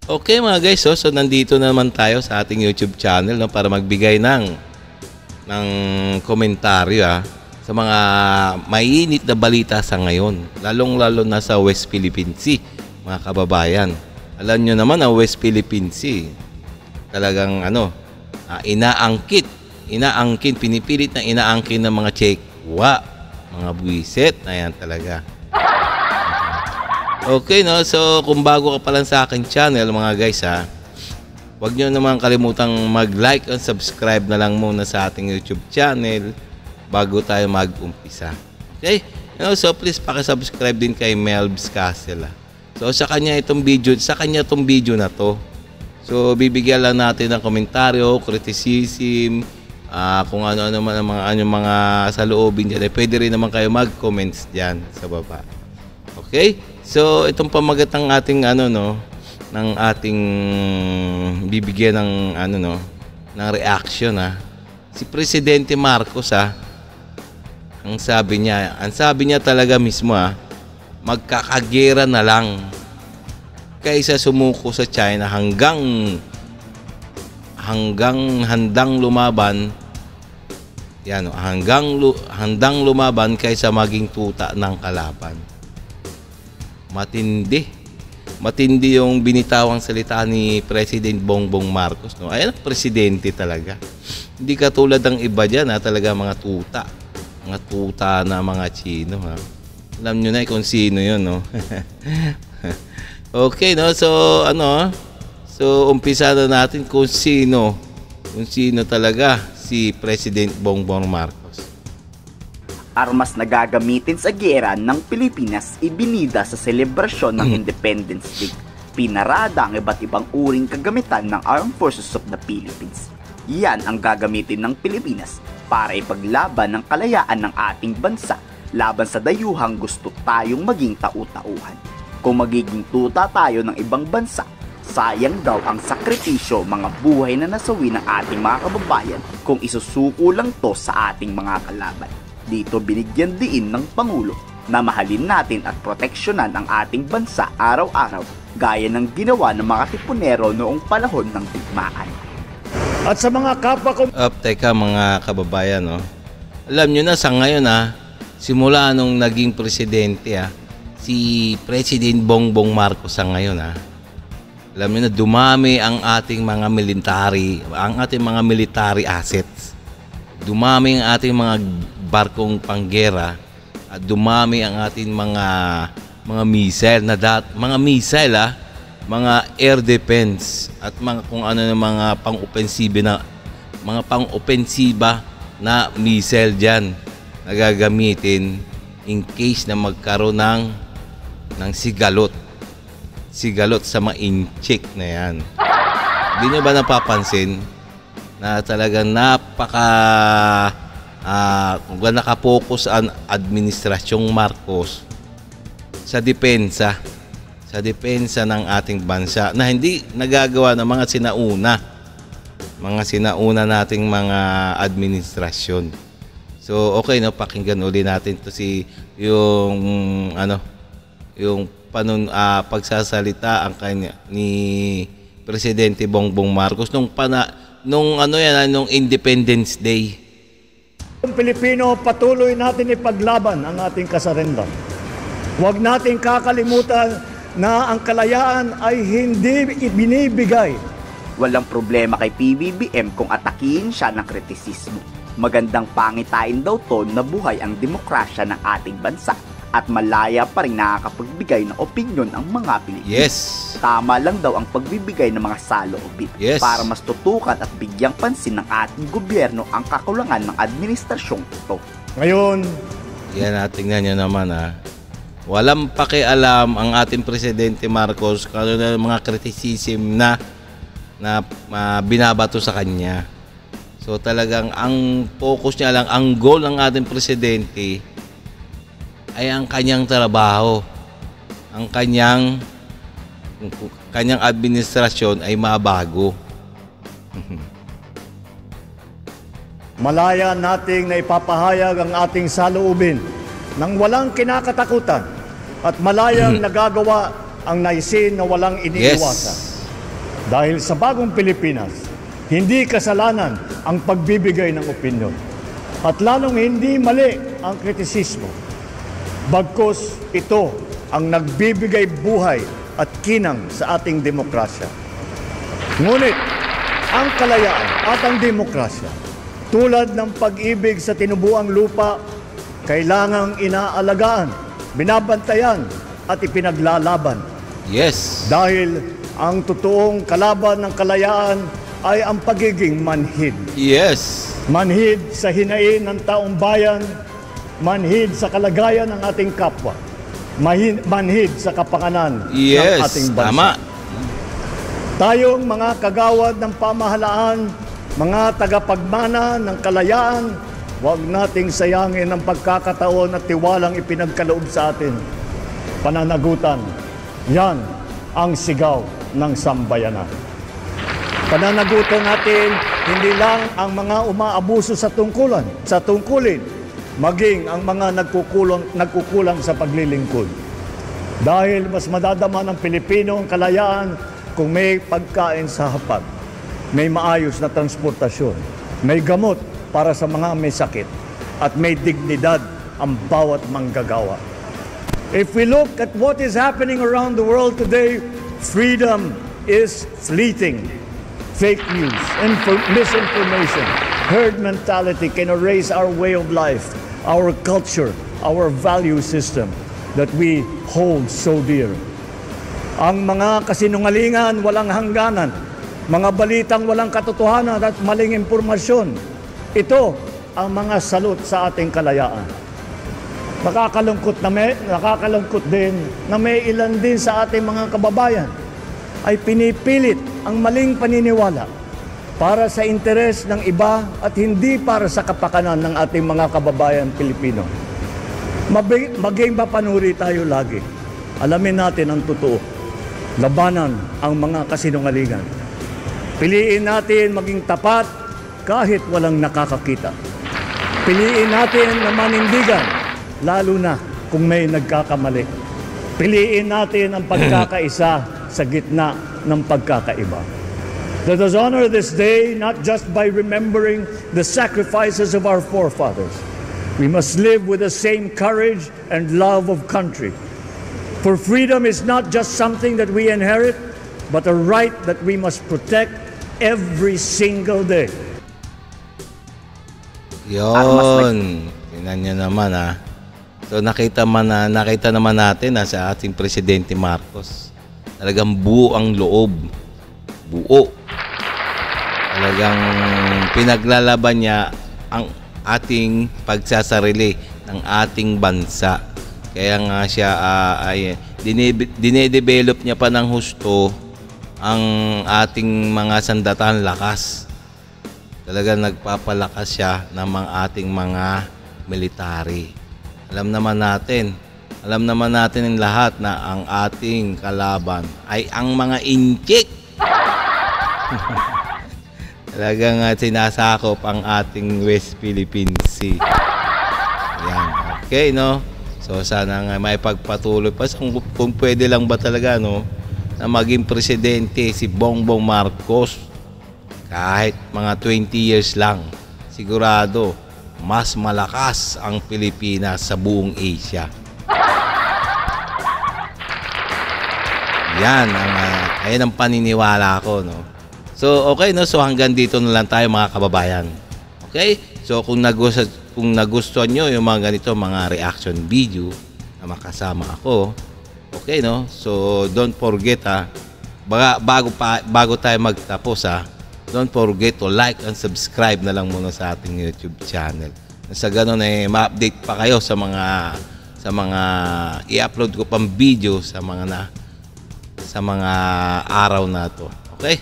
Okay mga guys, so nandito naman tayo sa ating YouTube channel, no, para magbigay ng komentaryo sa mga mainit na balita sa ngayon, lalong-lalo na sa West Philippine Sea, mga kababayan. Alam nyo naman ang West Philippine Sea, talagang inaangkin, pinipilit na inaangkin ng mga Chekwa, mga buwiset na yan talaga. Okay, no? So, kung bago ka pa lang sa akin channel, mga guys, huwag nyo naman kalimutang mag-like and subscribe na lang muna sa ating YouTube channel bago tayo mag-umpisa. Okay? So, please pakisubscribe din kay Melbs Castle. So, sa kanya itong video na to. So, bibigyan lang natin ng komentaryo, criticism, kung ano-ano man ang mga saloobin dyan. Pwede rin naman kayo mag-comments dyan sa baba. Okay? So, itong pamagat ng ating ng ating bibigyan ng ng reaction si Presidente Marcos ang sabi niya talaga mismo magkakagera na lang kaysa sumuko sa China hanggang handang lumaban handang lumaban kaysa maging tuta ng kalaban. Matindi yung binitawang salita ni President Bongbong Marcos, no? Ayan ang presidente talaga. Hindi katulad ng iba diyan, talaga mga tuta na mga Chino, Alam niyo na kung sino 'yon, no? Okay, no? So so umpisa na natin kung sino talaga si President Bongbong Marcos. Armas na gagamitin sa giyera ng Pilipinas ibinida sa selebrasyon ng Independence Day. Pinarada ang iba't ibang uring kagamitan ng Armed Forces of the Philippines. Yan ang gagamitin ng Pilipinas para ipaglaban ng kalayaan ng ating bansa laban sa dayuhang gusto tayong maging tau-tauhan. Kung magiging tuta tayo ng ibang bansa, sayang daw ang sakripisyo, mga buhay na nasawi ng ating mga kababayan kung isusuko lang to sa ating mga kalaban. Dito binigyan diin ng Pangulo na mahalin natin at proteksyonan ang ating bansa araw-araw gaya ng ginawa ng mga tipunero noong panahon ng digmaan. At sa mga kapwa ko... Teka mga kababayan, alam nyo na sa ngayon simula nung naging presidente si President Bongbong Marcos sa ngayon alam nyo na dumami ang ating mga military assets. Dumami ang ating mga barkong panggera at dumami ang ating mga missile mga air defense at mga kung ano na mga pang-opensiba na missile diyan na gagamitin in case na magkaroon ng sigalot sa mga inchik na yan. Hindi nyo ba napapansin na talagang kung nakapokus ang administrasyong Marcos sa depensa ng ating bansa na hindi nagagawa ng mga sinauna nating mga administrasyon. So okay, pakinggan uli natin to yung pagsasalita ang kanya ni Presidente Bongbong Marcos nung Independence Day. Ang Pilipino, patuloy natin ipaglaban ang ating kasarendang. Huwag natin kakalimutan na ang kalayaan ay hindi ibinibigay. Walang problema kay PBBM kung atakihin siya ng kritisismo. Magandang pangitain daw to na buhay ang demokrasya ng ating bansa at malaya pa rin nakakapagbigay ng opinyon ang mga Pilipino. Yes. Tama lang daw ang pagbibigay ng mga saloobin para mas tutukan at bigyang pansin ng ating gobyerno ang kakulangan ng administrasyong ito. Ngayon, yan tingnan nyo naman walang pakialam ang ating Presidente Marcos kung ano na mga criticism na binabato sa kanya. So talagang ang focus niya lang, ang goal ng ating Presidente ay ang kanyang trabaho, ang kanyang administrasyon ay mabago. malaya nating na ipapahayag ang ating saloobin nang walang kinakatakutan at malayang nagagawa ang naisin na walang iniiwasan. Dahil sa bagong Pilipinas, hindi kasalanan ang pagbibigay ng opinyon. At lalong hindi mali ang kritisismo. Bagkus ito ang nagbibigay buhay at kinang sa ating demokrasya. Ngunit ang kalayaan at ang demokrasya, tulad ng pag-ibig sa tinubuang lupa, kailangang inaalagaan, binabantayan at ipinaglalaban. Yes. Dahil ang totoong kalaban ng kalayaan ay ang pagiging manhid. Yes. Manhid sa hinain ng taong bayan, manhid sa kalagayan ng ating kapwa, manhid sa kapakanan ng ating bansa. Tama. Tayong mga kagawad ng pamahalaan, mga tagapagmana ng kalayaan, huwag nating sayangin ang pagkakataon at tiwalang ipinagkaloob sa atin. Pananagutan, yan ang sigaw ng sambayanan. Pananagutan natin hindi lang ang mga umaabuso sa tungkulin, maging ang mga nagkukulang sa paglilingkod. Dahil mas madadama ng Pilipino ang kalayaan kung may pagkain sa hapag, may maayos na transportasyon, may gamot para sa mga may sakit, at may dignidad ang bawat manggagawa. If we look at what is happening around the world today, freedom is fleeting. Fake news, misinformation, herd mentality can erase our way of life, our culture, our value system that we hold so dear. Ang mga kasinungalingan walang hangganan, mga balitang walang katotohanan at maling impormasyon, ito ang mga salot sa ating kalayaan. Nakakalungkot din na may ilan din sa ating mga kababayan ay pinipilit ang maling paniniwala para sa interes ng iba at hindi para sa kapakanan ng ating mga kababayan Pilipino. Maging mapanuri tayo lagi. Alamin natin ang totoo. Labanan ang mga kasinungalingan. Piliin natin maging tapat kahit walang nakakakita. Piliin natin na manindigan, lalo na kung may nagkakamali. Piliin natin ang pagkakaisa sa gitna ng pagkakaiba. Let us honor this day not just by remembering the sacrifices of our forefathers. We must live with the same courage and love of country. For freedom is not just something that we inherit, but a right that we must protect every single day. Yun. Tingnan nyo naman ha. So nakita naman natin sa ating Presidente Marcos. Talagang buo ang loob. Buo. Talagang pinaglalaban niya ang ating pagsasarili ng ating bansa. Kaya nga siya dinedevelop niya pa ng husto ang ating mga sandatahan lakas. Talagang nagpapalakas siya ng ating mga military. Alam naman natin ng lahat na ang ating kalaban ay ang mga inchik. Talagang sinasakop ang ating West Philippine Sea. Ayan. Okay, no? So sana nga may pagpatuloy pa kung pwede lang ba talaga na maging presidente si Bongbong Marcos kahit mga 20 years lang. Sigurado mas malakas ang Pilipinas sa buong Asia. Ayan ang paniniwala ko, no. So okay, no. So hanggang dito na lang tayo mga kababayan. Okay? So kung nagustuhan nyo yung mga ganito, mga reaction video na makasama ako, okay, no? So, don't forget, bago tayo magtapos, don't forget to like and subscribe na lang muna sa ating YouTube channel. Sa ganun, ma-update pa kayo sa mga i-upload ko pang video sa mga araw na to. Okay?